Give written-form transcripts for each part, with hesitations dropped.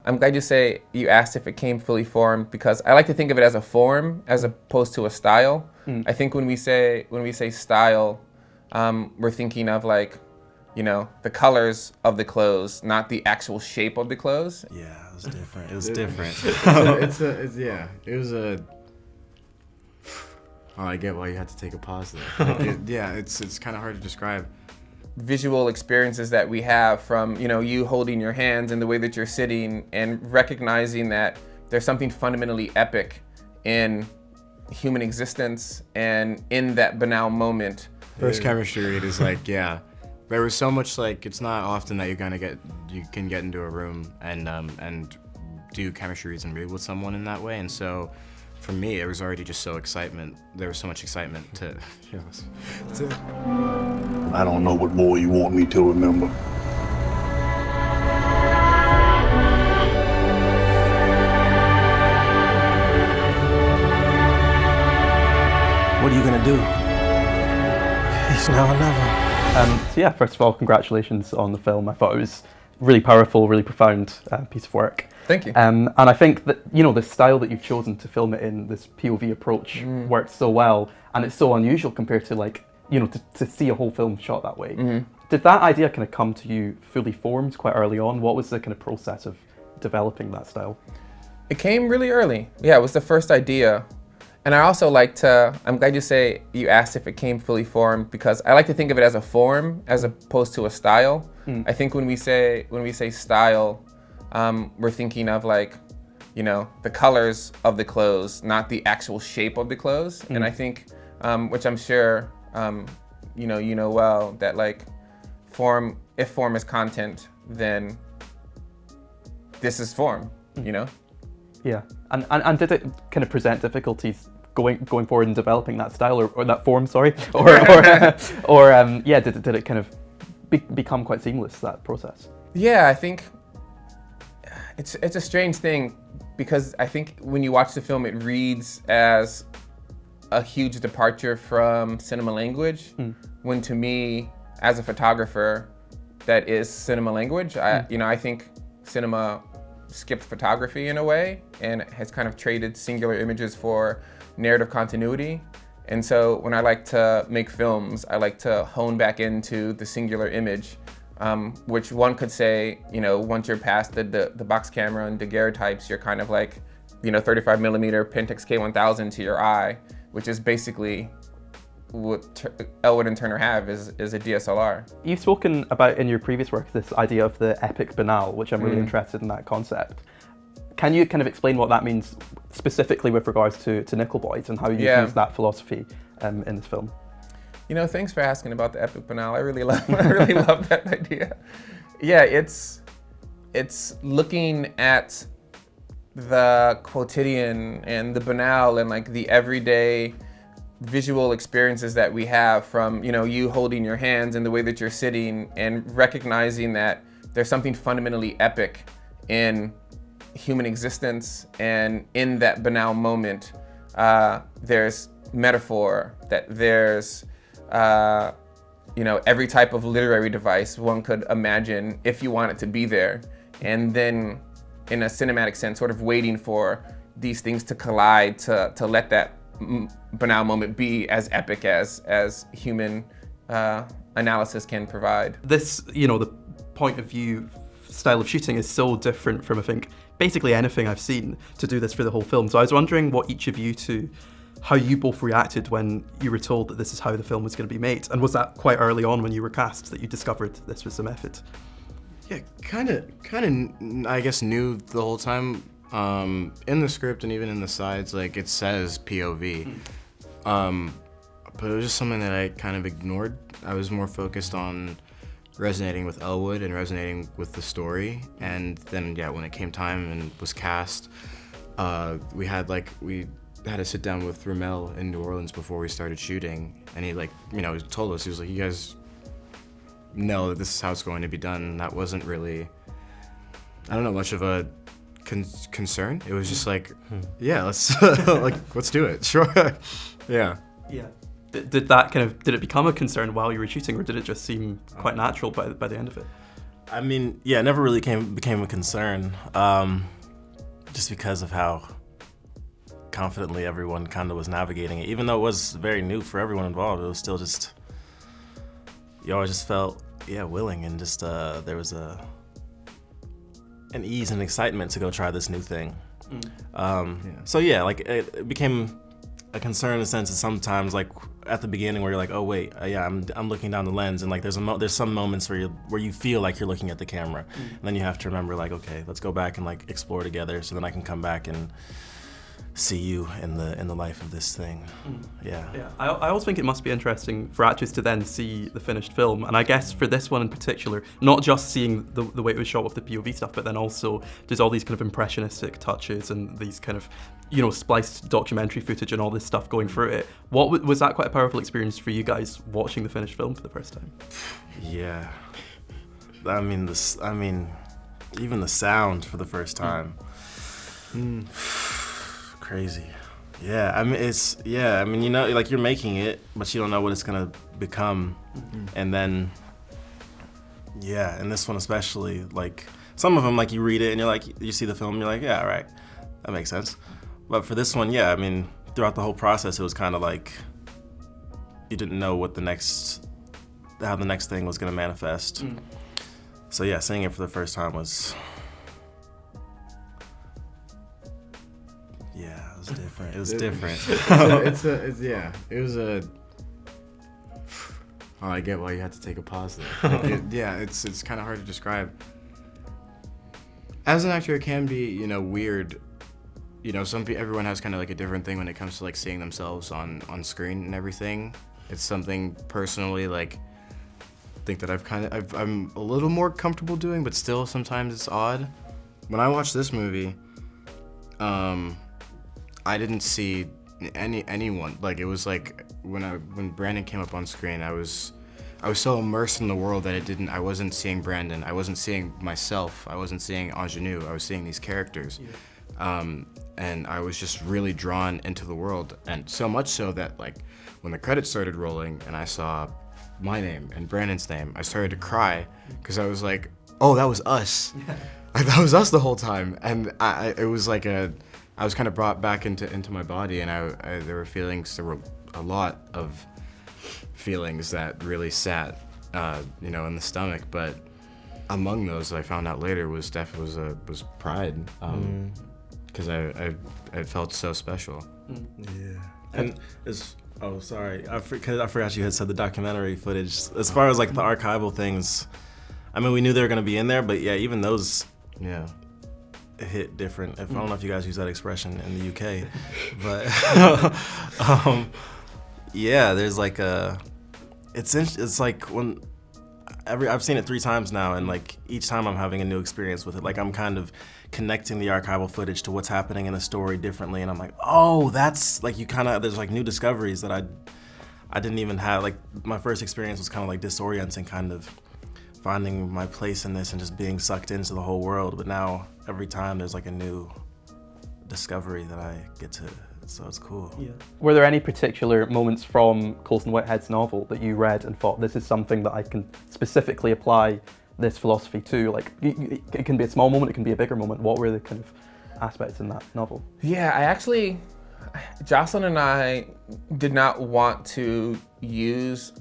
I'm glad you asked if it came fully formed, because I like to think of it as a form as opposed to a style. I think when we say style, we're thinking of like, the colors of the clothes, not the actual shape of the clothes. Yeah, it was different. It was different. It was a. Oh, I get why you had to take a pause there. It's kind of hard to describe. Visual experiences that we have from, you holding your hands and the way that you're sitting and recognizing that there's something fundamentally epic in human existence and in that banal moment. First chemistry read is like, yeah. There was so much, like, it's not often that you can get into a room and do chemistry reads and read with someone in that way, and so for me, it was already just so excitement. There was so much excitement to. I don't know what more you want me to remember. What are you gonna do? He's now or never. So yeah, first of all, congratulations on the film. I thought it was really powerful, really profound piece of work. Thank you. And I think that, the style that you've chosen to film it in, this POV approach, works so well, and it's so unusual compared to to see a whole film shot that way. Did that idea kind of come to you fully formed quite early on? What was the kind of process of developing that style? It came really early. Yeah, it was the first idea. And I also I'm glad you asked if it came fully formed, because I like to think of it as a form as opposed to a style. I think when we say style, we're thinking of like, the colors of the clothes, not the actual shape of the clothes. And I think, which I'm sure, you know well, that like if form is content, then this is form, Yeah, and did it kind of present difficulties going forward in developing that style or that form? Sorry, did it kind of become quite seamless, that process? Yeah, I think it's a strange thing, because I think when you watch the film, it reads as a huge departure from cinema language, when to me, as a photographer, that is cinema language. I think cinema skipped photography in a way and has kind of traded singular images for narrative continuity. And so when I like to make films, I like to hone back into the singular image, which one could say, once you're past the box camera and daguerreotypes, you're kind of like, 35 millimeter Pentax K1000 to your eye, which is basically what Elwood and Turner have is a DSLR. You've spoken about in your previous work this idea of the epic banal, which I'm really interested in that concept. Can you kind of explain what that means specifically with regards to Nickel Boys and how you use that philosophy in this film? Thanks for asking about the epic banal. I really love that idea. Yeah, it's looking at the quotidian and the banal and like the everyday visual experiences that we have from, you holding your hands and the way that you're sitting and recognizing that there's something fundamentally epic in human existence, and in that banal moment, there's metaphor, that there's, every type of literary device one could imagine if you want it to be there. And then in a cinematic sense, sort of waiting for these things to collide to let that banal moment be as epic as human analysis can provide. This, the point of view style of shooting is so different from, I think, basically anything I've seen to do this for the whole film. So I was wondering what each of you how you both reacted when you were told that this is how the film was going to be made. And was that quite early on when you were cast that you discovered this was the method? Yeah, kind of, I guess, knew the whole time. In the script and even in the sides, like, it says POV. But it was just something that I kind of ignored. I was more focused on resonating with Elwood and resonating with the story. And then, when it came time and was cast, we had to sit down with RaMell in New Orleans before we started shooting. And he told us, he was like, you guys know that this is how it's going to be done. And that wasn't really, I don't know, much of a concern. It was just like, let's do it. Sure. Yeah. Did it become a concern while you were shooting, or did it just seem quite natural by the end of it? I mean, yeah, it never really became a concern, just because of how confidently everyone kind of was navigating it. Even though it was very new for everyone involved, it was still just, you always just felt, willing, and just there was an ease and excitement to go try this new thing. So yeah, like it became a concern in the sense that sometimes, like at the beginning, where you're like, oh wait, I'm looking down the lens, and like there's some moments where you feel like you're looking at the camera, and then you have to remember, like, okay, let's go back and like explore together, so then I can come back and see you in the life of this thing. Yeah. I always think it must be interesting for actors to then see the finished film, and I guess for this one in particular, not just seeing the way it was shot with the POV stuff, but then also there's all these kind of impressionistic touches and these kind of, spliced documentary footage and all this stuff going through it. Was that quite a powerful experience for you guys watching the finished film for the first time? Yeah. I mean, even the sound for the first time. Crazy. Yeah, I mean, like you're making it, but you don't know what it's gonna become. And then, and this one especially, like some of them, like you read it and you're like, you see the film, and you're like, yeah, all right, that makes sense. But for this one, I mean, throughout the whole process, it was kind of like you didn't know how the next thing was gonna manifest. So yeah, seeing it for the first time was, it was different. It was different. It was a. Oh, I get why you had to take a pause there. It's kind of hard to describe. As an actor, it can be, weird. Everyone has kind of like a different thing when it comes to like seeing themselves on screen and everything. It's something personally, like, I think that I'm a little more comfortable doing, but still sometimes it's odd. When I watched this movie, I didn't see anyone. Like, it was like when Brandon came up on screen, I was so immersed in the world that I wasn't seeing Brandon. I wasn't seeing myself. I wasn't seeing Ingenue. I was seeing these characters. And I was just really drawn into the world. And so much so that, like, when the credits started rolling and I saw my name and Brandon's name, I started to cry because I was like, oh, that was us. That was us the whole time. And it was like I was kind of brought back into my body, and there were a lot of feelings that really sat, in the stomach. But among those, I found out later was pride, because I felt so special. Yeah, and sorry, I forgot you had said the documentary footage. As far as like the archival things, I mean, we knew they were gonna be in there, but even those, hit different. I don't know if you guys use that expression in the UK, but there's like it's like when I've seen it 3 times now, and like each time I'm having a new experience with it. Like I'm kind of connecting the archival footage to what's happening in the story differently, and I'm like, oh, that's like there's like new discoveries that I didn't even have. Like my first experience was kind of like disorienting, kind of finding my place in this and just being sucked into the whole world. But now every time there's like a new discovery that I get to, so it's cool. Yeah. Were there any particular moments from Colson Whitehead's novel that you read and thought, this is something that I can specifically apply this philosophy to? Like, it can be a small moment, it can be a bigger moment. What were the kind of aspects in that novel? Yeah, Jocelyn and I did not want to use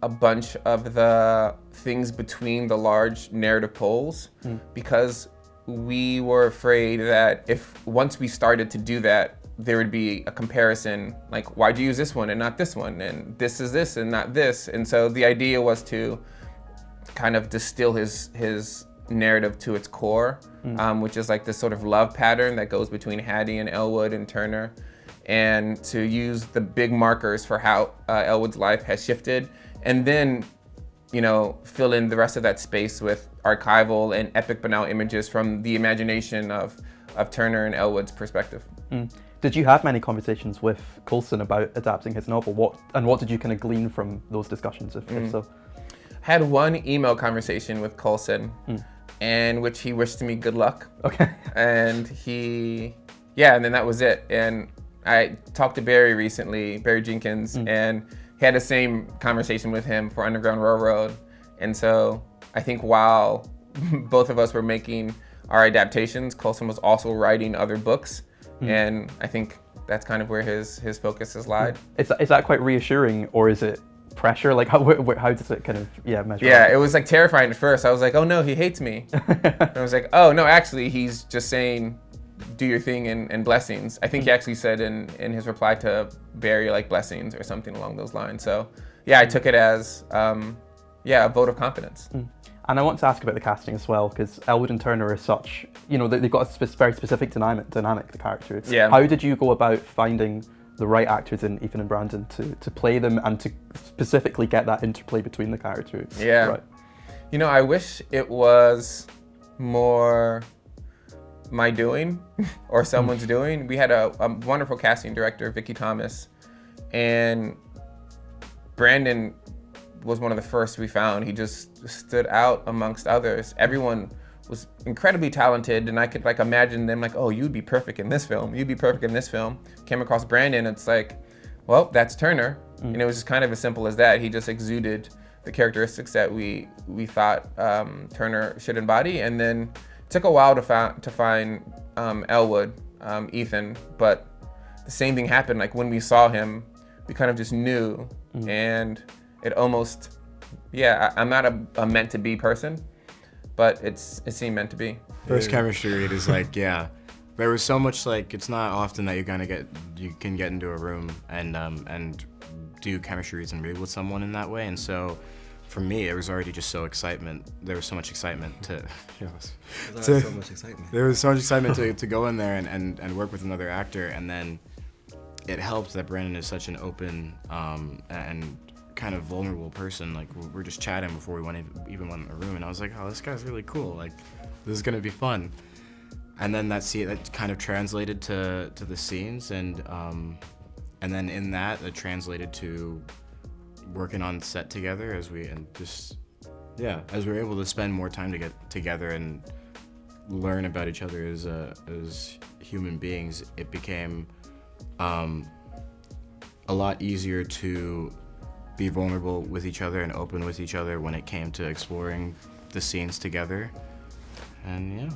a bunch of the things between the large narrative poles because we were afraid that if once we started to do that, there would be a comparison, like, why'd you use this one and not this one? And this is this and not this. And so the idea was to kind of distill his narrative to its core, which is like this sort of love pattern that goes between Hattie and Elwood and Turner, and to use the big markers for how Elwood's life has shifted, and then, fill in the rest of that space with archival and epic banal images from the imagination of Turner and Elwood's perspective. Did you have many conversations with Colson about adapting his novel? What did you kind of glean from those discussions, if so? I had one email conversation with Colson, in which he wished me good luck. Okay. And and then that was it. And I talked to Barry Jenkins, and he had the same conversation with him for Underground Railroad. And so I think while both of us were making our adaptations, Colson was also writing other books, and I think that's kind of where his focus has lied. Is that quite reassuring, or is it pressure? Like how does it kind of measure? Yeah, up? it was like terrifying at first. I was like, oh no, he hates me. And I was like, oh no, actually he's just saying, do your thing and blessings. I think he actually said in his reply to Barry, like blessings or something along those lines. So yeah, I took it as a vote of confidence. And I want to ask about the casting as well, because Elwood and Turner are such, they've got a very specific dynamic, the characters. Yeah. How did you go about finding the right actors in Ethan and Brandon to play them and to specifically get that interplay between the characters? Yeah. Right. I wish it was more my doing or someone's doing. We had a wonderful casting director, Vicky Thomas, and Brandon was one of the first we found. He just stood out amongst others. Everyone was incredibly talented, and I could imagine them oh, you'd be perfect in this film. You'd be perfect in this film. Came across Brandon, it's like, well, that's Turner. And it was just kind of as simple as that. He just exuded the characteristics that we thought Turner should embody. And then it took a while to find Elwood, Ethan, but the same thing happened. When we saw him, we kind of just knew, and it almost, I'm not a meant to be person, but it seemed meant to be. First chemistry read is there was so much it's not often that you can get into a room and do chemistry reads and read with someone in that way, and so for me it was already just so excitement. There was so much excitement to go in there and work with another actor, and then it helped that Brandon is such an open and kind of vulnerable person. We're just chatting before we even went in the room, and I was like, oh, this guy's really cool. This is gonna be fun. And then that kind of translated to the scenes, and then in that it translated to working on set together as we were able to spend more time to get together and learn about each other as human beings. It became a lot easier to be vulnerable with each other and open with each other when it came to exploring the scenes together. And yeah.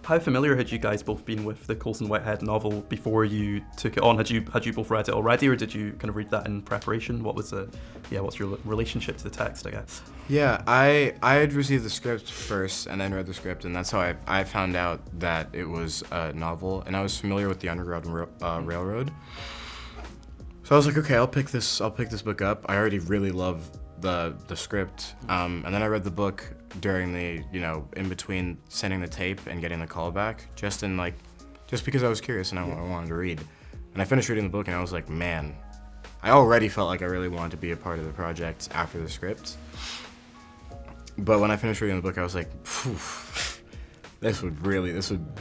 How familiar had you guys both been with the Colson Whitehead novel before you took it on? Had you both read it already, or did you kind of read that in preparation? What's your relationship to the text, I guess? Yeah, I had received the script first and then read the script, and that's how I found out that it was a novel, and I was familiar with the Underground Railroad. So I was like, okay, I'll pick this book up. I already really love the script, and then I read the book during the in between sending the tape and getting the call back, just because I was curious and I wanted to read. And I finished reading the book and I was like, man, I already felt like I really wanted to be a part of the project after the script. But when I finished reading the book, I was like, phew, this would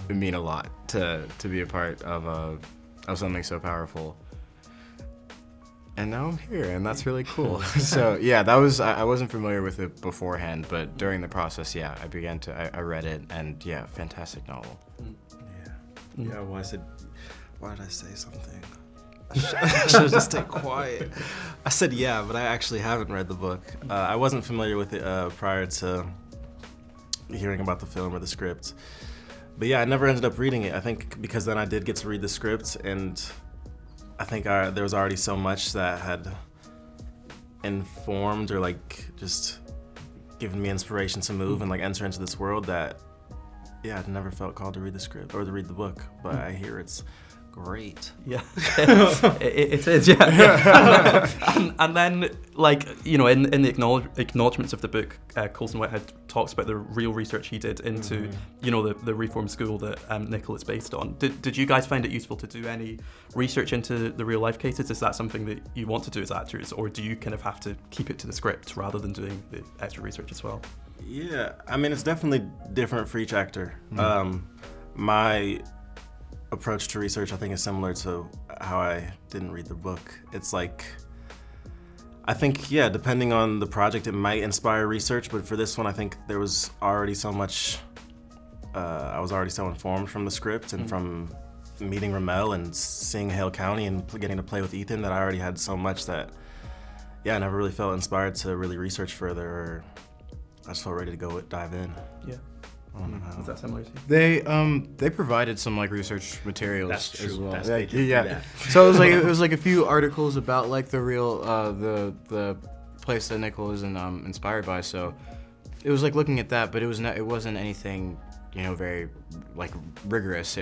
mean a lot to be a part of something so powerful. And now I'm here, and that's really cool. So yeah, I wasn't familiar with it beforehand, but during the process, I read it, and yeah, fantastic novel. Yeah, well, why did I say something? I should have just stayed quiet. I said yeah, but I actually haven't read the book. I wasn't familiar with it prior to hearing about the film or the script. But yeah, I never ended up reading it. I think because then I did get to read the script, and I think there was already so much that had informed or just given me inspiration to move and enter into this world that, yeah, I'd never felt called to read the script or to read the book. But I hear it's great. Yeah, it is. Yeah, and then in the acknowledgements of the book, Colson Whitehead talks about the real research he did into the reform school that Nickel is based on. Did you guys find it useful to do any research into the real life cases? Is that something that you want to do as actors, or do you kind of have to keep it to the script rather than doing the extra research as well? Yeah, I mean, it's definitely different for each actor. My approach to research, I think, is similar to how I didn't read the book. It's I think, yeah, depending on the project, it might inspire research, but for this one, I think there was already so much, I was already so informed from the script and from meeting RaMell and seeing Hale County and getting to play with Ethan that I already had so much that, yeah, I never really felt inspired to really research further, or I just felt ready to go dive in. Yeah. Is that similar to you? They provided some like research materials That's true. as well. That's Yeah, they did do yeah. that. So it was like a few articles about like the real the place that Nickel is inspired by. So it was like looking at that, but it wasn't anything, you know, very like rigorous.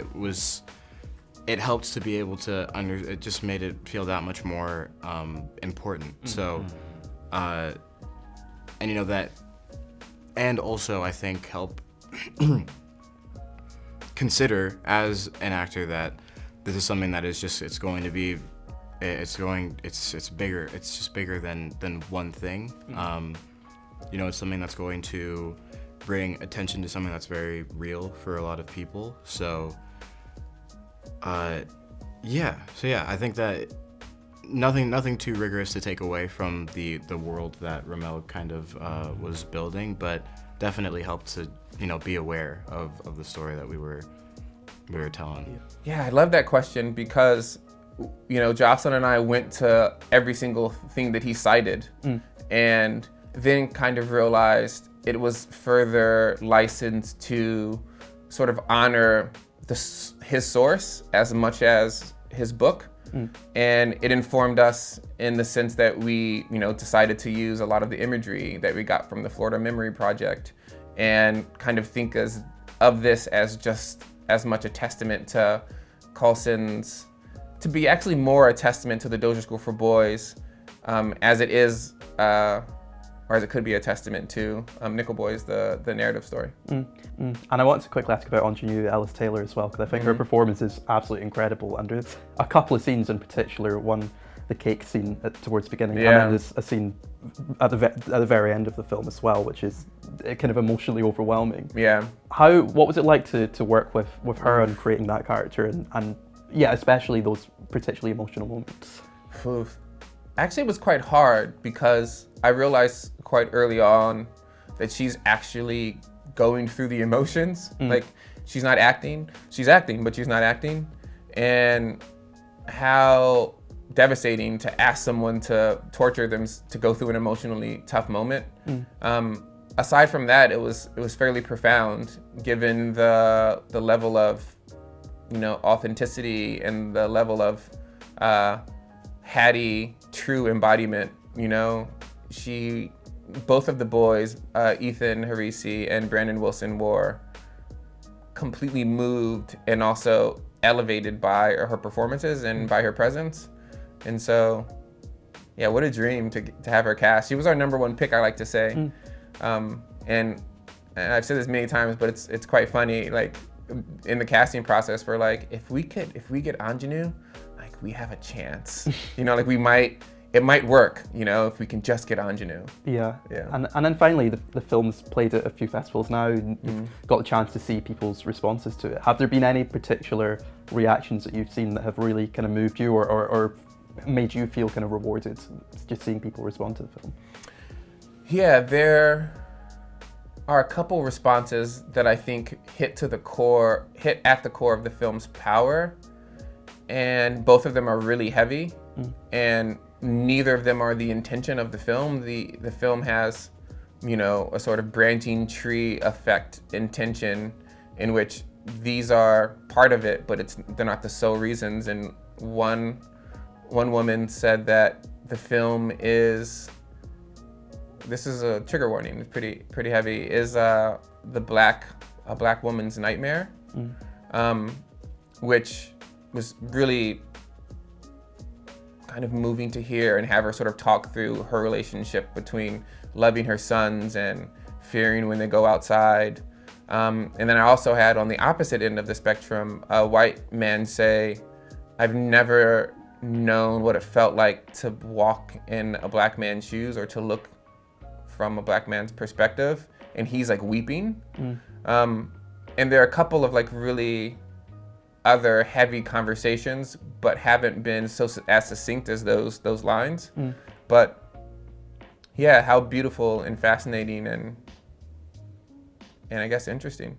It helped to be able to it just made it feel that much more important. So and you know that, and also I think help consider as an actor that this is something that is just it's bigger. It's just bigger than one thing. You know, it's something that's going to bring attention to something that's very real for a lot of people. So yeah, I think that nothing too rigorous to take away from the world that RaMell kind of was building, but definitely helped to, you know, be aware of the story that we were telling. Yeah, I love that question because, you know, Jocelyn and I went to every single thing that he cited and then kind of realized it was further licensed to sort of honor his source as much as his book. And it informed us in the sense that we, you know, decided to use a lot of the imagery that we got from the Florida Memory Project and kind of think of this as just as much a testament to Colson's, to be actually more a testament to the Dozier School for Boys as it is, or as it could be a testament to Nickel Boys, the narrative story. And I want to quickly ask about Ingenue Ellis Taylor as well, because I think her performance is absolutely incredible. And there's a couple of scenes in particular, one, the cake scene towards the beginning, and then there's a scene at the very end of the film as well, which is kind of emotionally overwhelming. Yeah. What was it like to work with her and creating that character, and yeah, especially those particularly emotional moments? Oof. Actually, it was quite hard because I realized quite early on that she's actually going through the emotions. Like, she's not acting. She's acting, but she's not acting. And how devastating to ask someone to torture them to go through an emotionally tough moment. Aside from that, it was fairly profound, given the level of, you know, authenticity and the level of Hattie true embodiment. You know, both of the boys, Ethan Herisse and Brandon Wilson, were completely moved and also elevated by her performances and by her presence. And so, yeah, what a dream to have her cast. She was our number one pick, I like to say. And I've said this many times, but it's quite funny. Like, in the casting process, we're like, if we get Ingenue, like, we have a chance. You know, like, it might work, you know, if we can just get Ingenue. Yeah. And then finally, the film's played at a few festivals now, and you've got the chance to see people's responses to it. Have there been any particular reactions that you've seen that have really kind of moved you or made you feel kind of rewarded just seeing people respond to the film? Yeah, there are a couple responses that I think hit at the core of the film's power, and both of them are really heavy, and neither of them are the intention of the film. The film has, you know, a sort of branching tree effect intention in which these are part of it, but they're not the sole reasons. And one woman said that the film is, this is a trigger warning, it's pretty heavy, is a black woman's nightmare, which was really kind of moving to hear and have her sort of talk through her relationship between loving her sons and fearing when they go outside. And then I also had, on the opposite end of the spectrum, a white man say, I've never known what it felt like to walk in a black man's shoes or to look from a black man's perspective, and he's like weeping. And there are a couple of like really other heavy conversations, but haven't been as succinct as those lines. But yeah, how beautiful and fascinating and I guess interesting.